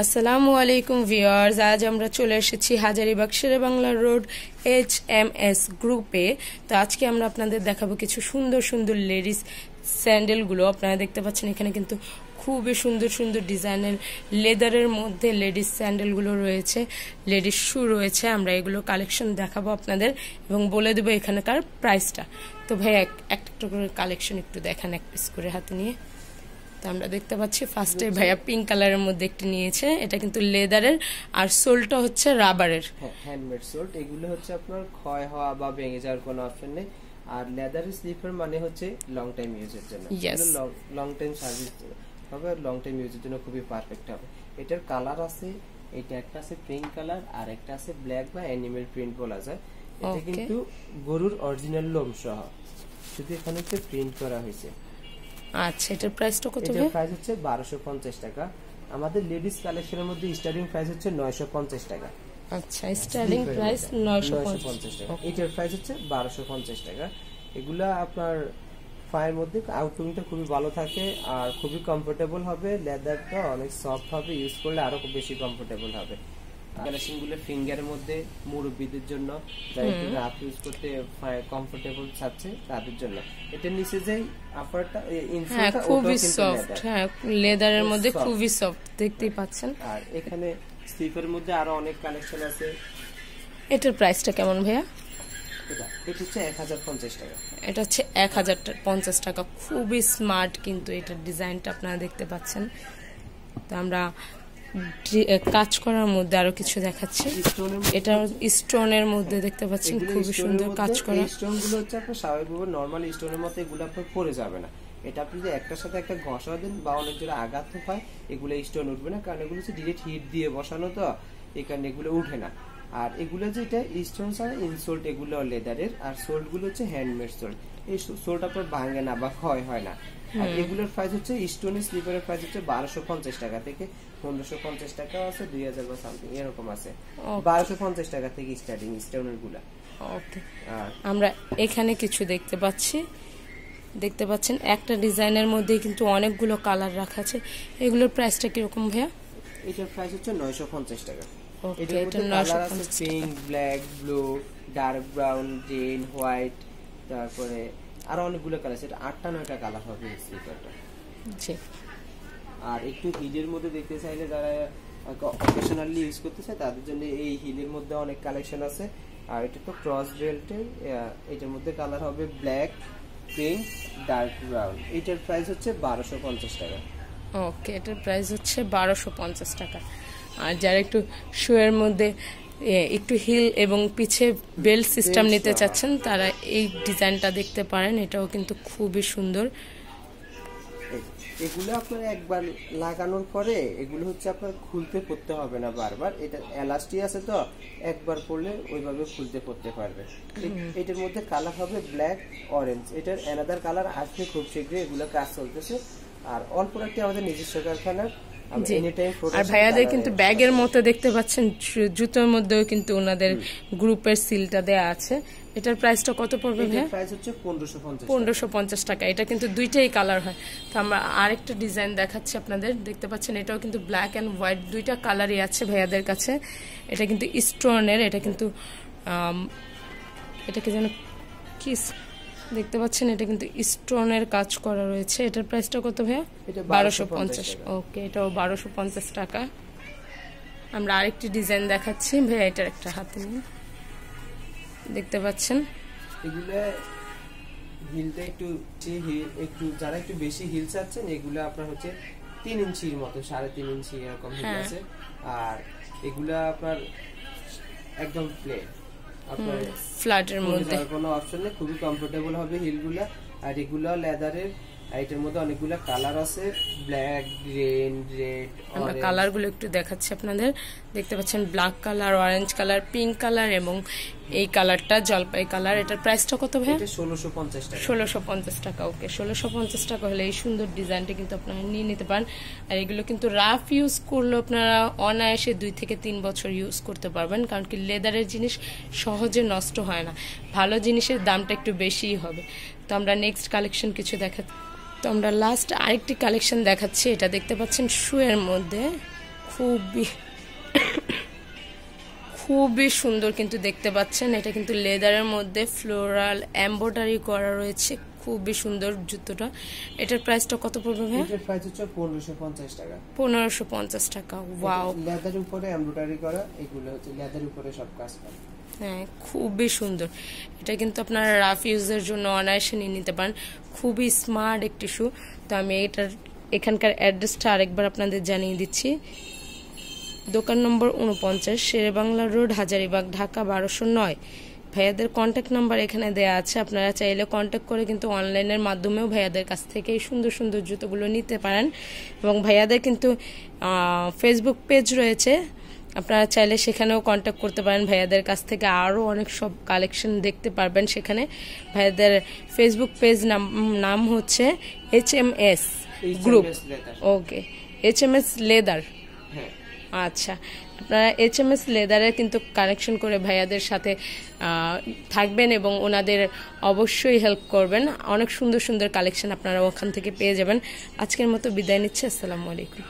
আসসালামু আলাইকুম ভিউয়ার্স, আজ আমরা চলে এসেছি হাজারীবাগ শেরেবাংলা রোড HMS গ্রুপে। তো আজকে আমরা আপনাদের দেখাবো কিছু সুন্দর সুন্দর লেডিস স্যান্ডেলগুলো। আপনারা দেখতে পাচ্ছেন এখানে কিন্তু খুবই সুন্দর সুন্দর ডিজাইনের লেদারের মধ্যে লেডিস স্যান্ডেলগুলো রয়েছে, লেডিস শু রয়েছে। আমরা এগুলো কালেকশন দেখাবো আপনাদের এবং বলে দেবো এখানকার প্রাইসটা। তো ভাই একটা করে কালেকশন একটু দেখান এক পিস করে হাতে নিয়ে। তো আমরা দেখতে পাচ্ছি ফার্স্টে ভাইয়া পিঙ্ক কালারের মধ্যে একটি নিয়েছে, এটা কিন্তু লেদারের আর সোলটা হচ্ছে রাবারের, হ্যান্ডমেড সোল। এগুলো হচ্ছে আপনার ক্ষয় হওয়া বা ভেঙে যাওয়ার কোনো অপশন নেই। আর লেদারের স্লিপার মানে হচ্ছে লং টাইম ইউজের জন্য, লং টাইম সার্ভিস হবে, লং টাইম ইউজের জন্য খুবই পারফেক্ট হবে। এটার কালার আছে, এটা একটা আছে পিঙ্ক কালার আর একটা আছে ব্ল্যাক বা অ্যানিমেল প্রিন্ট বলা যায়। এটা কিন্তু গরুর অরিজিনাল লোম সহ, শুধু এখানে হচ্ছে প্রিন্ট করা হয়েছে। আচ্ছা, এটার প্রাইসটা কত? এটার প্রাইস হচ্ছে 1250 টাকা। আমাদের লেডিস কালেকশনের মধ্যে স্টার্টিং প্রাইস হচ্ছে 950 টাকা। আচ্ছা, স্টার্টিং প্রাইস 950 টাকা। এটার প্রাইস হচ্ছে 1250 টাকা। এগুলা আপনার পায়ের মধ্যে আউটলুকটা খুবই ভালো থাকে আর খুবই কমফোর্টেবল হবে। লেদারটা অনেক সফট হবে, ইউজ করলে আরো খুব বেশি কমফোর্টেবল হবে। কালেকশনগুলো ফিঙ্গারের মধ্যে মুরব্বীদের জন্য, যারা একটু রাফ ইউজ করতে কমফোর্টেবল চাচ্ছে তাদের জন্য। এটা নিচে যে আপারটা ইনসোলটা খুবই সফট, হ্যাঁ লেদারের মধ্যে খুবই সফট দেখতেই পাচ্ছেন। আর এখানে স্লিপারের মধ্যে আরো অনেক কালেকশন আছে। এটার প্রাইসটা কেমন ভাইয়া? এটা হচ্ছে 1050 টাকা। এটা হচ্ছে 1050 টাকা। খুবই স্মার্ট কিন্তু এটার ডিজাইনটা আপনারা দেখতে পাচ্ছেন। তো আমরা কাজ করার মধ্যে আরো কিছু দেখাচ্ছি। এটা স্টোনের মধ্যে দেখতে পাচ্ছেন খুবই সুন্দর কাজ করা। স্টোন গুলো হচ্ছে আপনার স্বাভাবিকভাবে নরমাল স্টোনের মতো, এগুলো আপনার পড়ে যাবে না। এটা আপনি যদি একটার সাথে একটা ঘষা দেন বা অনেক জোরে আঘাত হয়, এগুলো স্টোন উঠবে না, কারণ এগুলো হচ্ছে ডিরেক্ট হিট দিয়ে বসানো, তো এই কারণে এগুলো উঠে না। আর এগুলো যেটা স্টোন ছাড়া ইনসোল্ট, এগুলো লেদারের, আর সোল্ট গুলো হচ্ছে হ্যান্ডমেড সোল্ট। এই সোল্ট আপনার ভাঙে না বা ক্ষয় হয় না। আর এগুলোর প্রাইস হচ্ছে স্টোনের স্লিপারের প্রাইস হচ্ছে 1250 টাকা থেকে 1550 টাকা আছে, 2000 বা সামথিং এরকম আছে। 1250 টাকা থেকে স্টার্টিং স্টোনের গুলা। ওকে, আমরা এখানে কিছু দেখতে পাচ্ছি, দেখতে পাচ্ছেন একটা ডিজাইনের মধ্যে কিন্তু অনেকগুলো কালার রাখা আছে। এগুলোর প্রাইসটা কিরকম ভাইয়া? এটার প্রাইস হচ্ছে 950 টাকা। এটা 950 pink, black, blue, dark brown, green, white, তারপরে আরো অনেকগুলো কালার আছে। এটা 8টা-9টা কালার হবে এই স্লিপারটা। জি। আর একটু হিলের মধ্যে দেখতে চাইলে, যারা অকেশনালি ইউজ করতে চায় তাদের জন্য এই হিলের মধ্যে অনেক কালেকশন আছে। আর এটা তো ক্রস বেল্টের, এটার মধ্যে কালার হবে ব্ল্যাক, পিঙ্ক, ডার্ক ব্রাউন। এটার প্রাইস হচ্ছে 1250 টাকা। ওকে, এটার প্রাইস হচ্ছে 1250 টাকা। আর যারা একটু শুয়ের মধ্যে একটু হিল এবং পিছে বেল্ট সিস্টেম নিতে চাচ্ছেন, তারা এই ডিজাইনটা দেখতে পারেন। এটাও কিন্তু খুবই সুন্দর। এগুলো আপনার একবার লাগানোর পরে এগুলো হচ্ছে আপনার খুলতে পড়তে হবে না বারবার। এটা এলাস্টিক আছে, তো একবার পরলে ওইভাবে খুলতে পড়তে পারবে। এটার মধ্যে কালার হবে ব্ল্যাক, অরেঞ্জ। এটার অ্যানাদার কালার আসবে খুব শীঘ্রই, এগুলো কাজ চলতেছে। আর অল্প একটি আমাদের নিজস্ব কারখানা। আর ভাইয়াদের কিন্তু ব্যাগের মতো দেখতে পাচ্ছেন, জুতোর মধ্যেও কিন্তু ওনাদের গ্রুপের সিলটা দেয়া আছে। এটার প্রাইসটা কত পড়বে ভাইয়া? প্রাইস হচ্ছে 1550 টাকা। এটা কিন্তু দুইটাই কালার হয়। তো আমরা আরেকটা ডিজাইন দেখাচ্ছি আপনাদের, দেখতে পাচ্ছেন এটাও কিন্তু ব্ল্যাক এন্ড হোয়াইট দুইটা কালারই আছে ভাইয়াদের কাছে। এটা কিন্তু স্টোনের, এটা কিন্তু এটাকে যেন কি দেখতে পাচ্ছেন, এটা কিন্তু স্টোনের কাজ করা রয়েছে। এটার প্রাইসটা কত ভাইয়া? 1250। ওকে, এটাও 1250 টাকা। আমরা আরেকটি ডিজাইন দেখাচ্ছি ভাইয়া, এটার একটা হাতে নিয়ে দেখতে পাচ্ছেন। এগুলা হিলটা একটু যারা একটু বেশি হিল চাচ্ছেন, এগুলা আপনার হচ্ছে 3 ইঞ্চির মতো, 3.5 ইঞ্চি এরকম হিল আছে। আর এগুলা আপনার একদম প্লেন, আপনার ফ্ল্যাটের মধ্যে কোনো অপশন নেই, খুবই কমফোর্টেবল হবে হিলগুলা। আর এগুলো লেদারের, এটার মধ্যে অনেকগুলো কালার আছে, ব্ল্যাক, গ্রিন, রেড। আমরা কালারগুলো একটু দেখাচ্ছি আপনাদের, দেখতে পাচ্ছেন black colour, orange colour, pink colour এবং এই কালারটা জলপাই কালার। এটার প্রাইসটা কত ভাই? 1650 টাকা। 1650 টাকা। ওকে, 1650 টাকা হলে এই সুন্দর ডিজাইনটা কিন্তু আপনারা নিয়ে নিতে পারেন। আর এগুলো কিন্তু রাফ ইউজ করলে আপনারা অনায়াসে 2 থেকে 3 বছর ইউজ করতে পারবেন, কারণ কি লেদারের জিনিস সহজে নষ্ট হয় না। ভালো জিনিসের দামটা একটু বেশিই হবে। তো আমরা নেক্সট কালেকশন কিছু দেখাচ্ছি। তো আমরা লাস্ট আরেকটি কালেকশন দেখাচ্ছি। এটা দেখতে পাচ্ছেন শুয়ের মধ্যে খুবই খুবই সুন্দর কিন্তু দেখতে পাচ্ছেন, এটা কিন্তু লেদারের মধ্যে ফ্লোরাল এমব্রয়ডারি করা রয়েছে, খুবই সুন্দর জুতোটা। এটার প্রাইসটা কত পড়বে ভাই? এটার প্রাইস হচ্ছে 1550 টাকা। 1550 টাকা। ওয়াও, লেদারের উপরে এমব্রয়ডারি করা, এগুলো হচ্ছে লেদারের উপরে সব কাজ করা। হ্যাঁ, খুবই সুন্দর। এটা কিন্তু আপনারা রাফ ইউজের জন্য অনায়াসে নিয়ে নিতে পারেন, খুবই স্মার্ট একটি শু। তো আমি এখানকার অ্যাড্রেসটা আরেকবার আপনাদের জানিয়ে দিচ্ছি। দোকান নম্বর 49, শেরেবাংলা রোড, হাজারীবাগ, ঢাকা 1209। ভাইয়াদের কন্ট্যাক্ট নাম্বার এখানে দেয়া আছে, আপনারা চাইলে কন্ট্যাক্ট করে কিন্তু অনলাইনের মাধ্যমেও ভাইয়াদের কাছ থেকে এই সুন্দর সুন্দর জুতোগুলো নিতে পারেন। এবং ভাইয়াদের কিন্তু ফেসবুক পেজ রয়েছে, আপনারা চাইলে সেখানেও কন্ট্যাক্ট করতে পারেন। ভাইয়াদের কাছ থেকে আরও অনেক সব কালেকশন দেখতে পারবেন সেখানে। ভাইয়াদের ফেসবুক পেজ নাম হচ্ছে HMS গ্রুপ। ওকে, HMS লেদার। আচ্ছা, আপনারা HMS লেদারের কিন্তু কানেকশন করে ভাইয়াদের সাথে থাকবেন এবং ওনাদের অবশ্যই হেল্প করবেন। অনেক সুন্দর সুন্দর কালেকশন আপনারা ওখান থেকে পেয়ে যাবেন। আজকের মতো বিদায় নিচ্ছি, আসসালামু আলাইকুম।